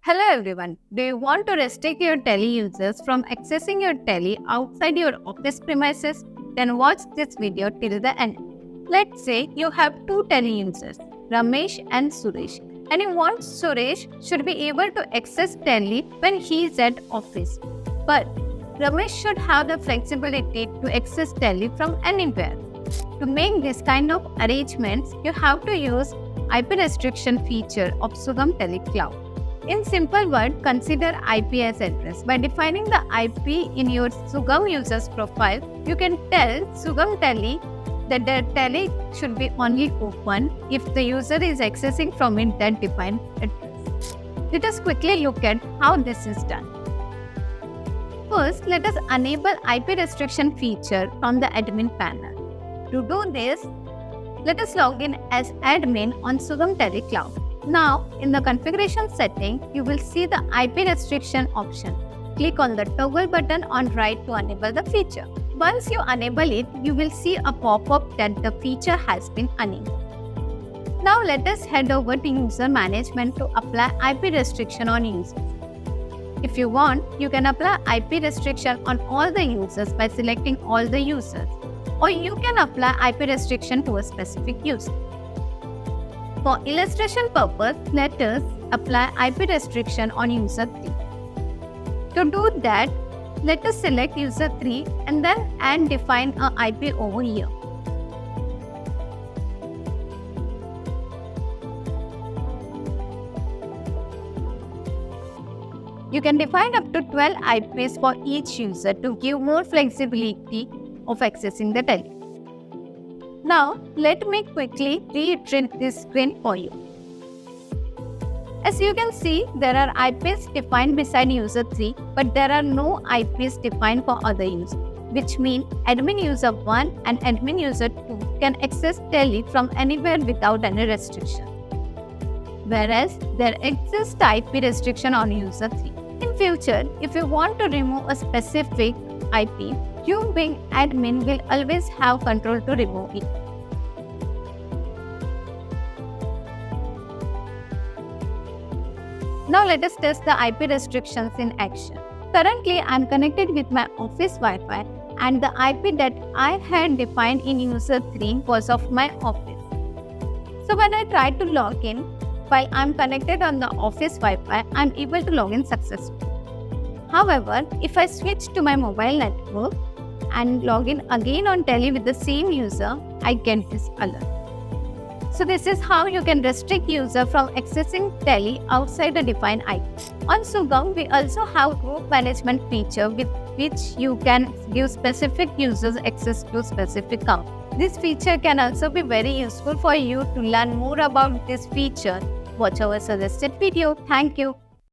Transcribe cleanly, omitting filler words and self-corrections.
Hello everyone. Do you want to restrict your tele users from accessing your tele outside your office premises? Then watch this video till the end. Let's say you have two tele users, Ramesh and Suresh, and you want Suresh should be able to access tele when he is at office. But Ramesh should have the flexibility to access tele from anywhere. To make this kind of arrangements, you have to use IP restriction feature of Sugam Tele Cloud. In simple words, consider IP as address. By defining the IP in your Sugam user's profile, you can tell Sugam Tele that the tele should be only open if the user is accessing from it that defined address. Let us quickly look at how this is done. First, let us enable IP restriction feature from the admin panel. To do this, let us log in as admin on Sugam Tele Cloud. Now, in the configuration setting, you will see the IP restriction option. Click on the toggle button on right to enable the feature. Once you enable it, you will see a pop-up that the feature has been enabled. Now, let us head over to user management to apply IP restriction on users. If you want, you can apply IP restriction on all the users by selecting all the users, or you can apply IP restriction to a specific user. For illustration purpose, let us apply IP restriction on user 3. To do that, let us select user 3 and then define a IP over here. You can define up to 12 IPs for each user to give more flexibility of accessing the tele. Now, let me quickly reiterate this screen for you. As you can see, there are IPs defined beside user 3, but there are no IPs defined for other users, which means admin user 1 and admin user 2 can access tele from anywhere without any restriction. Whereas there exists IP restriction on user 3. In future, if you want to remove a specific IP, you being admin will always have control to remove it. Now let us test the IP restrictions in action. Currently, I am connected with my office Wi-Fi and the IP that I had defined in user 3 was of my office. So when I try to log in, while I am connected on the office Wi-Fi, I am able to log in successfully. However, if I switch to my mobile network and log in again on tele with the same user, I get this alert. So this is how you can restrict user from accessing tele outside a defined IP. On Sugam, we also have group management feature with which you can give specific users access to specific accounts. This feature can also be very useful for you to learn more about this feature. Watch our suggested video. Thank you.